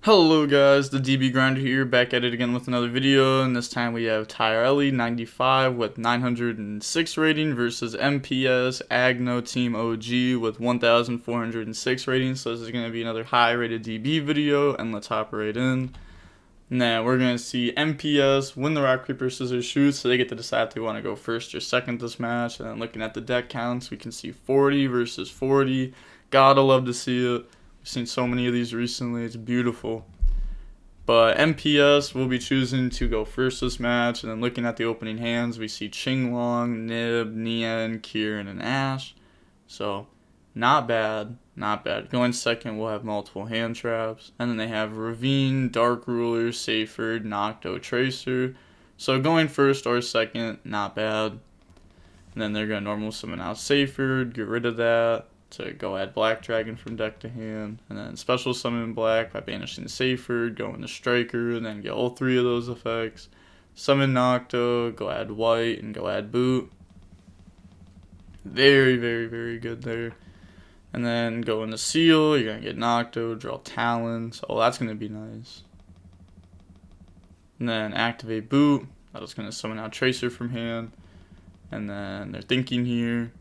Hello guys, the DB Grinder here, back at it again with another video, and this time we have Tyrelli 95 with 906 rating versus MPS Agno Team OG with 1406 rating. So this is going to be another high rated DB video, and let's hop right in. Now we're going to see MPS win the rock, paper, scissors, shoot, so they get to decide if they want to go first or second this match. And then looking at the deck counts, we can see 40 versus 40. Gotta love to see it. We've seen so many of these recently, it's beautiful. But MPS will be choosing to go first this match, and then looking at the opening hands, we see Qinglong, Nib, Nian, Kieran, and Ash. So, not bad, not bad. Going second, we'll have multiple hand traps. And then they have Ravine, Dark Ruler, Seyford, Nocto, Tracer. So going first or second, not bad. And then they're going to normal summon out Seyford, get rid of that, to go add Black Dragon from deck to hand, and then special summon Black by banishing Seyford, go into Striker, and then get all three of those effects. Summon Nocto, go add White, and go add Boot. Very, very, very good there. And then go into Seal, you're going to get Nocto, draw Talons. Oh, that's going to be nice. And then activate Boot, that's going to summon out Tracer from hand. And then they're thinking here.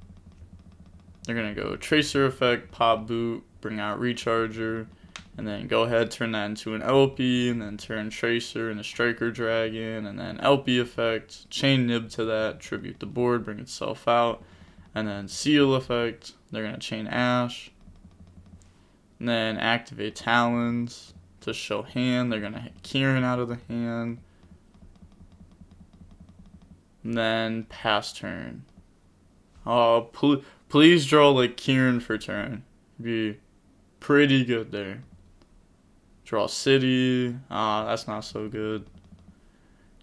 They're going to go Tracer effect, pop Boot, bring out Recharger, and then go ahead, turn that into an LP, and then turn Tracer into Striker Dragon, and then LP effect, chain Nib to that, tribute the board, bring itself out, and then Seal effect, they're going to chain Ash, and then activate Talons to show hand, they're going to hit Kieran out of the hand, and then pass turn. Oh, please draw like Kieran for turn. Be pretty good there. Draw City. That's not so good.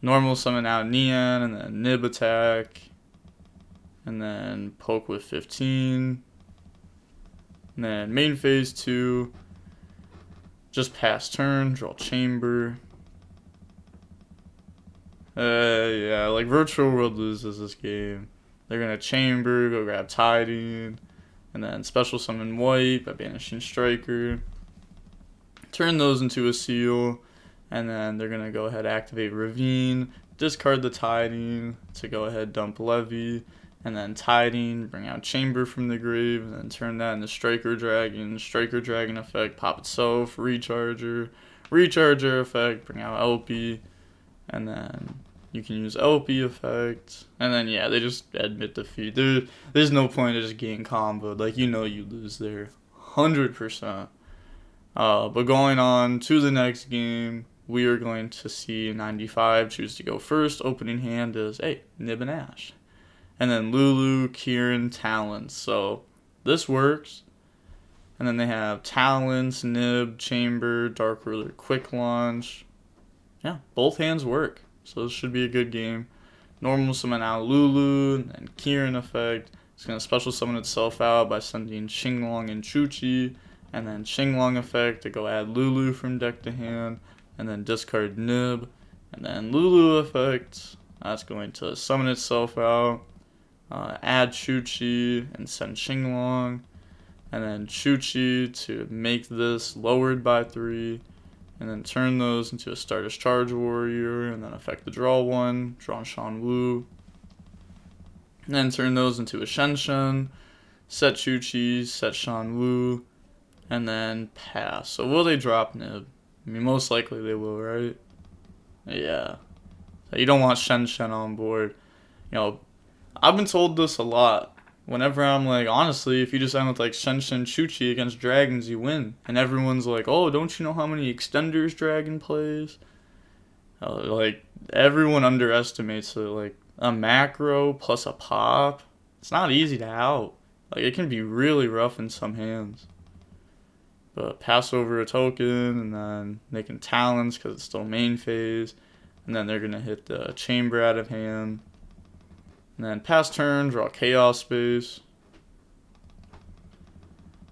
Normal summon out Nian, and then Nib attack. And then poke with 15. And then main phase 2. Just pass turn. Draw Chamber. Yeah, like Virtual World loses this game. They're going to Chamber, go grab Tiding, and then special summon White by banishing Striker. Turn those into a Seal, and then they're going to go ahead activate Ravine, discard the Tiding to go ahead dump Levy, and then Tiding, bring out Chamber from the grave, and then turn that into Striker Dragon effect, pop itself, Recharger effect, bring out LP, and then you can use LP effect, and then yeah, they just admit defeat. There's no point of just getting comboed. Like, you know you lose there, 100%. But going on to the next game, we are going to see 95 choose to go first. Opening hand is, hey, Nib and Ash. And then Lulu, Kieran, Talons. So this works. And then they have Talons, Nib, Chamber, Dark Ruler, Quick Launch. Yeah, both hands work. So this should be a good game. Normal summon out Lulu, and then Kieran effect. It's going to special summon itself out by sending Qinglong and Chuchi. And then Qinglong effect to go add Lulu from deck to hand. And then discard Nib. And then Lulu effect. That's going to summon itself out. Add Chuchi and send Qinglong. And then Chuchi to make this lowered by 3. And then turn those into a Stardust Charge Warrior, and then affect the draw one, draw Shan Wu. And then turn those into a Shen Shen, set Chuchi, set Shan Wu, and then pass. So will they drop Nib? I mean, most likely they will, right? Yeah. So you don't want Shen Shen on board. You know, I've been told this a lot. Whenever I'm like, honestly, if you just end with like Shen Shen Chuchi against dragons, you win. And everyone's like, oh, don't you know how many extenders dragon plays? Like, everyone underestimates it. Like, a macro plus a pop, it's not easy to out. Like, it can be really rough in some hands. But pass over a token, and then they can Talons because it's still main phase. And then they're going to hit the Chamber out of hand. And then pass turn, draw Chaos Space.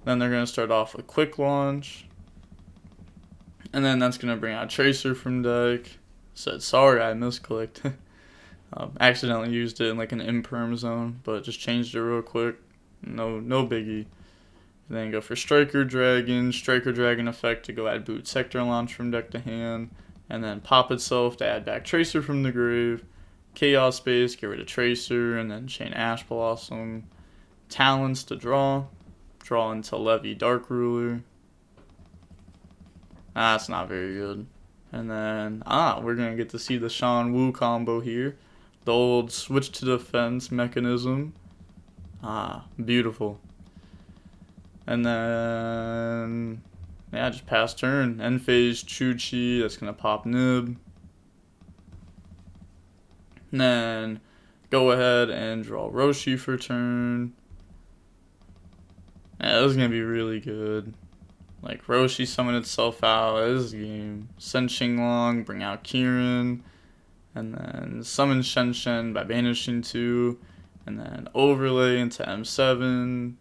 Then they're going to start off with Quick Launch. And then that's going to bring out Tracer from deck. Said, sorry, I misclicked. Accidentally used it in like an imperm zone, but just changed it real quick. No biggie. Then go for Striker Dragon effect to go add Boot Sector Launch from deck to hand, and then pop itself to add back Tracer from the grave, Chaos Space, get rid of Tracer, and then chain Ash Blossom, Talons to draw into Levy Dark Ruler. That's not very good. And then, we're going to get to see the Shan Wu combo here. The old switch to defense mechanism. Beautiful. And then, yeah, just pass turn. End phase Chu-Chi, that's going to pop Nib. And then, go ahead and draw Roshi for turn. Yeah, this is going to be really good. Like, Roshi summon itself out. This game. Send Xinglong, bring out Kieran. And then summon Shen by banishing 2. And then overlay into M7.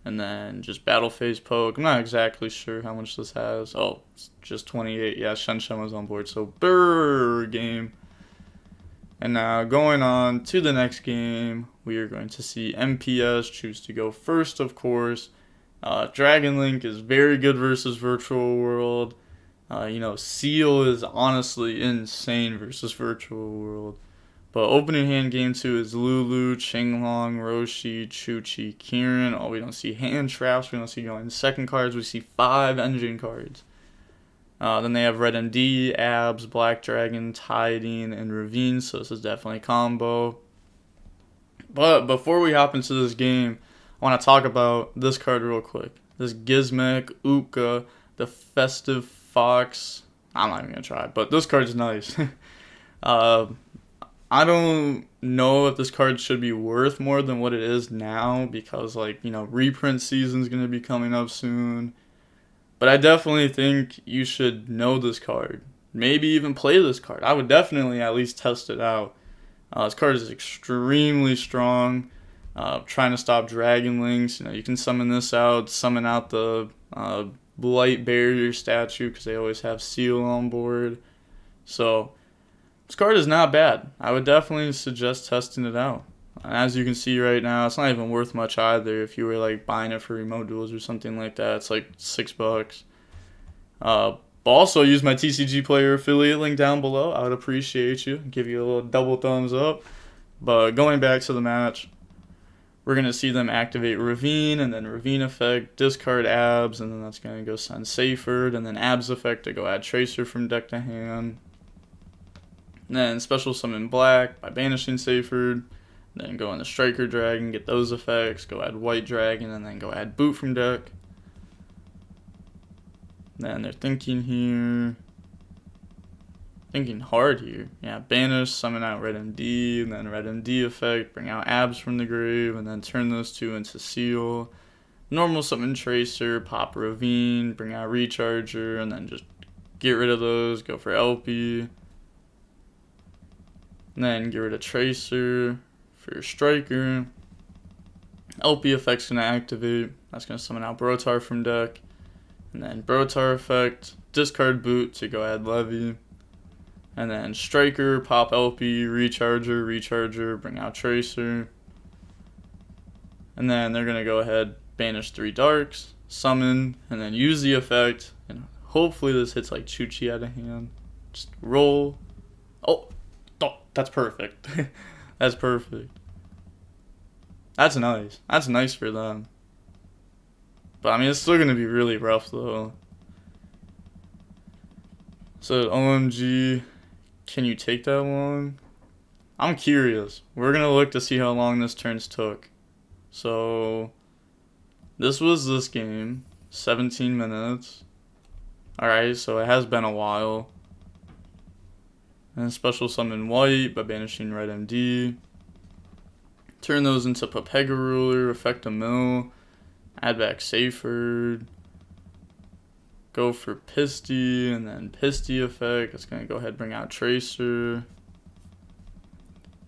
And then just battle phase poke. I'm not exactly sure how much this has. Oh, it's just 28. Yeah, Shen was on board. So, brrr game. And now going on to the next game, we are going to see MPS choose to go first, of course. Dragon Link is very good versus Virtual World. Seal is honestly insane versus Virtual World. But opening hand game 2 is Lulu, Qinglong, Roshi, Chu-Chi, Kieran. Oh, we don't see hand traps. We don't see going second cards. We see 5 engine cards. Then they have Red MD, Abs, Black Dragon, Tiding, and Ravine. So this is definitely a combo. But before we hop into this game, I want to talk about this card real quick. This Gizmek, Uka, the Festive Fox. I'm not even going to try, but this card's nice. I don't know if this card should be worth more than what it is now because, reprint season's going to be coming up soon. But I definitely think you should know this card. Maybe even play this card. I would definitely at least test it out. This card is extremely strong. Trying to stop Dragon Links. You can summon this out, summon out the Blight Barrier statue because they always have Seal on board. So, this card is not bad. I would definitely suggest testing it out. As you can see right now, it's not even worth much either if you were buying it for remote duels or something like that. It's like $6. Also, use my TCG player affiliate link down below. I would appreciate you. Give you a little double thumbs up. But going back to the match, we're going to see them activate Ravine, and then Ravine effect, discard Abs, and then that's going to go send Seyford, and then Abs effect to go add Tracer from deck to hand. And then special summon Black by banishing Seyford, then go into Striker Dragon, get those effects, go add White Dragon, and then go add Boot from deck. Then they're thinking hard here. Yeah, banish, summon out Red MD, and then Red MD effect, bring out Abs from the grave, and then turn those 2 into Seal. Normal summon Tracer, pop Ravine, bring out Recharger, and then just get rid of those, go for LP. And then get rid of Tracer for Striker. LP effect's going to activate. That's going to summon out Brotar from deck. And then Brotar effect, discard Boot to go add Levy. And then Striker, pop LP, Recharger, bring out Tracer. And then they're going to go ahead, banish 3 Darks, summon, and then use the effect. And hopefully this hits Chu-Chi out of hand. Just roll. Oh, that's perfect. That's perfect. That's nice. That's nice for them. But, it's still going to be really rough, though. So, OMG, can you take that long? I'm curious. We're going to look to see how long this turns took. So, this was this game. 17 minutes. Alright, so it has been a while. And special summon White by banishing Red MD. Turn those into Papega Ruler, effect a mill. Add back Seyford. Go for Pisty, and then Pisty effect. It's going to go ahead and bring out Tracer.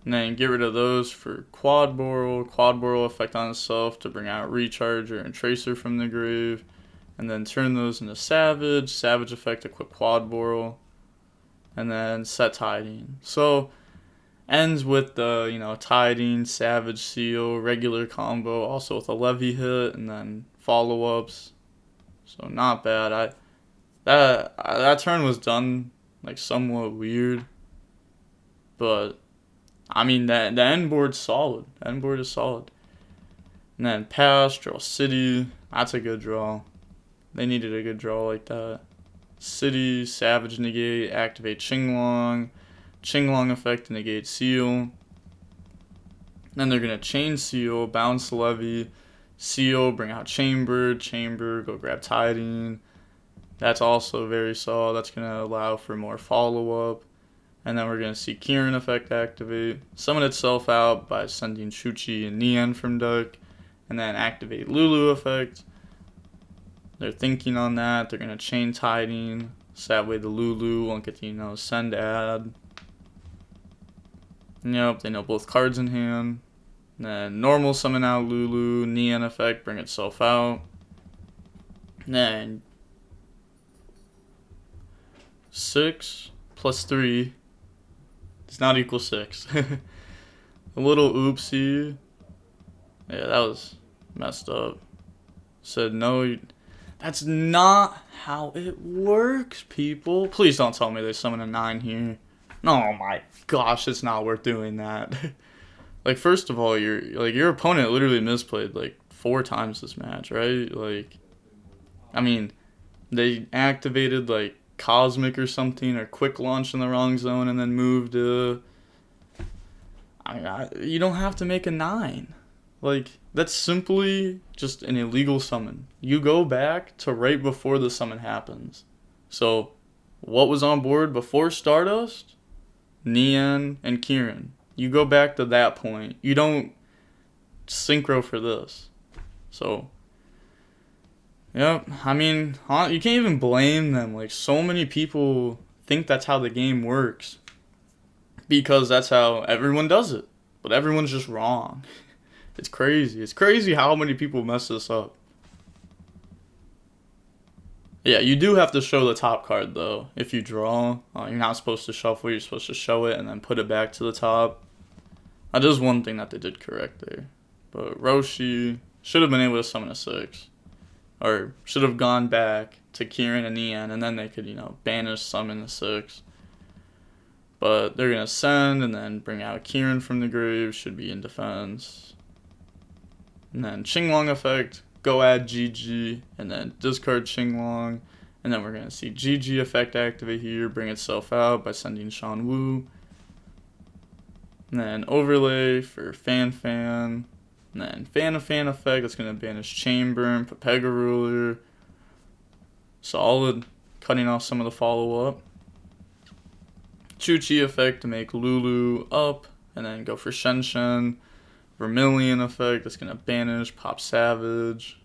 And then get rid of those for Quad Boral effect on itself to bring out Recharger and Tracer from the grave. And then turn those into Savage effect, equip Quad Boral. And then set Tiding. So, ends with the, Tiding, Savage Seal, regular combo, also with a Levy hit, and then follow-ups. So not bad. That turn was done like somewhat weird, but I mean that the end board's solid. The end board is solid. And then pass, draw city. That's a good draw. They needed a good draw like that. City, Savage negate, activate Qinglong. Qinglong effect negate Seal. Then they're gonna chain Seal, bounce Levy, Seal, bring out Chamber, go grab Tiding. That's also very solid. That's gonna allow for more follow-up. And then we're gonna see Kieran effect activate, summon itself out by sending Chuchi and Nian from deck, and then activate Lulu effect. They're thinking on that. They're gonna chain Tiding, so that way the Lulu won't get to, send add. Yep, they know both cards in hand. And then normal summon out Lulu, Nian effect, bring itself out. And then 6 plus 3 does not equal 6. A little oopsie. Yeah, that was messed up. Said no. That's not how it works, people. Please don't tell me they summon a 9 here. Oh my gosh, it's not worth doing that. Like, first of all, your opponent literally misplayed like 4 times this match, right? Like, I mean, they activated like Cosmic or something, or Quick Launch in the wrong zone, and then moved to. You don't have to make a 9. Like, that's simply just an illegal summon. You go back to right before the summon happens. So, what was on board before Stardust? Nian and Kieran. You go back to that point. You don't synchro for this. So, yep. I mean, you can't even blame them. Like, so many people think that's how the game works, because that's how everyone does it. But everyone's just wrong. It's crazy. It's crazy how many people mess this up. Yeah, you do have to show the top card, though. If you draw, you're not supposed to shuffle. You're supposed to show it and then put it back to the top. That is one thing that they did correct there. But Roshi should have been able to summon a 6. Or should have gone back to Kieran and Nian, and then they could, banish summon the 6. But they're going to send and then bring out Kieran from the grave. Should be in defense. And then Qinglong effect. Go add GG, and then discard Qinglong, and then we're going to see GG effect activate here, bring itself out by sending Shan Wu. And then overlay for Fan, and then Fan effect, that's going to banish Chamber and Pepega Ruler. Solid, cutting off some of the follow-up. Chuchi effect to make Lulu up, and then go for Shen. Vermilion effect, that's going to banish Pop Savage.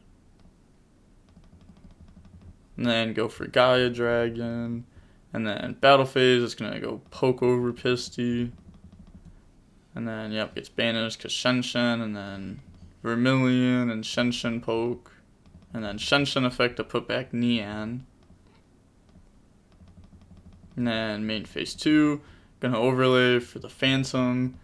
And then go for Gaia Dragon. And then Battle Phase, it's going to go poke over Pisty. And then, yep, gets banished because Shen. And then Vermilion and Shen poke. And then Shen effect to put back Nian. And then main phase 2, going to overlay for the Phantom.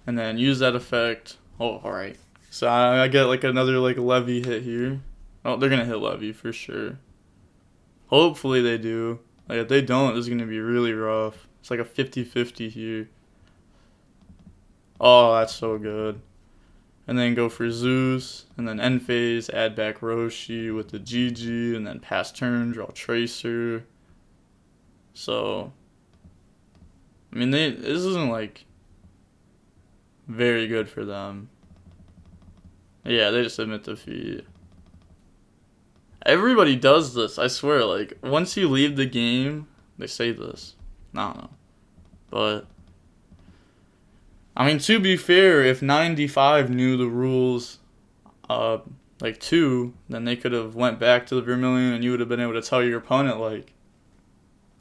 And then use that effect. Oh, alright. So I get like another like Levy hit here. Oh, they're gonna hit Levy for sure. Hopefully they do. Like, if they don't, this is gonna be really rough. It's like a 50-50 here. Oh, that's so good. And then go for Zeus. And then end phase, add back Roshi with the GG. And then pass turn, draw Tracer. So, I mean, this isn't like very good for them. Yeah, they just admit defeat. Everybody does this, I swear. Like, once you leave the game, they say this. I don't know. But, I mean, to be fair, if 95 knew the rules, like 2, then they could have went back to the Vermilion and you would have been able to tell your opponent, like,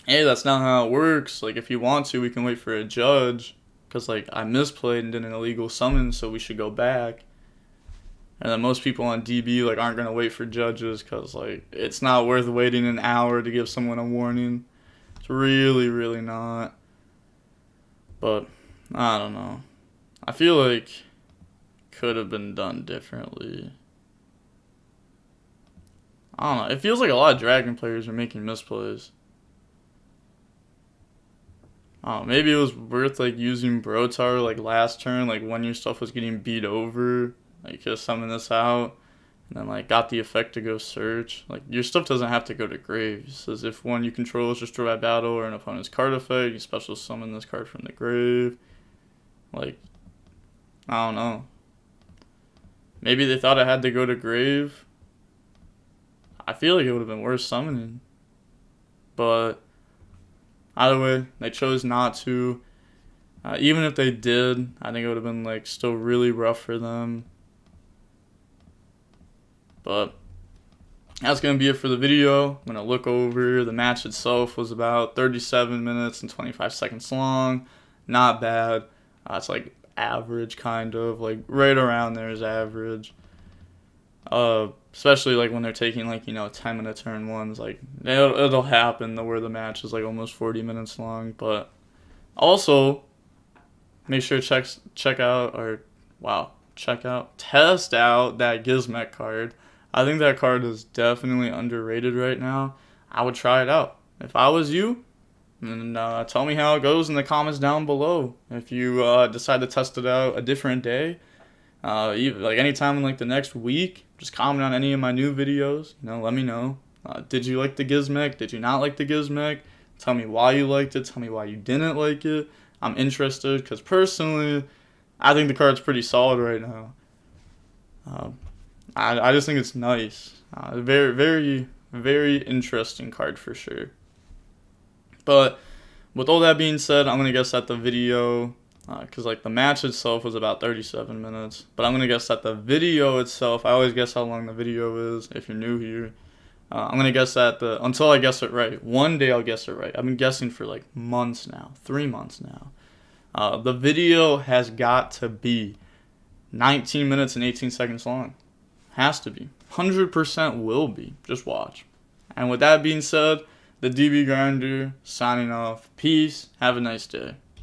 hey, that's not how it works. Like, if you want to, we can wait for a judge. Because, like, I misplayed and did an illegal summon, so we should go back. And then most people on DB, like, aren't going to wait for judges because, like, it's not worth waiting an hour to give someone a warning. It's really, really not. But, I don't know. I feel like could have been done differently. I don't know. It feels like a lot of Dragon players are making misplays. Oh, maybe it was worth like using Brotar like last turn, like when your stuff was getting beat over, like just summon this out, and then like got the effect to go search. Like your stuff doesn't have to go to grave. It says if one you control is destroyed by battle or an opponent's card effect, you special summon this card from the grave. Like, I don't know. Maybe they thought it had to go to grave. I feel like it would have been worth summoning, but either way, they chose not to. Even if they did, I think it would have been like still really rough for them. But that's going to be it for the video. I'm going to look over. The match itself was about 37 minutes and 25 seconds long. Not bad. It's like average, kind of. Like right around there is average. Especially like when they're taking like, 10-minute turn ones. Like it'll happen where the match is like almost 40 minutes long. But also, make sure to test out that Gizmek card. I think that card is definitely underrated right now. I would try it out. If I was you, and tell me how it goes in the comments down below. If you decide to test it out a different day, like anytime in like the next week, just comment on any of my new videos. Let me know. Did you like the Gizmek? Did you not like the Gizmek? Tell me why you liked it. Tell me why you didn't like it. I'm interested because personally, I think the card's pretty solid right now. I just think it's nice. Very, very, very interesting card for sure. But with all that being said, I'm going to guess that the video, because like the match itself was about 37 minutes. But I'm going to guess that the video itself, I always guess how long the video is if you're new here. I'm going to guess that until I guess it right. One day I'll guess it right. I've been guessing for like months now, 3 months now. The video has got to be 19 minutes and 18 seconds long. Has to be. 100% will be. Just watch. And with that being said, the DB Grinder signing off. Peace. Have a nice day.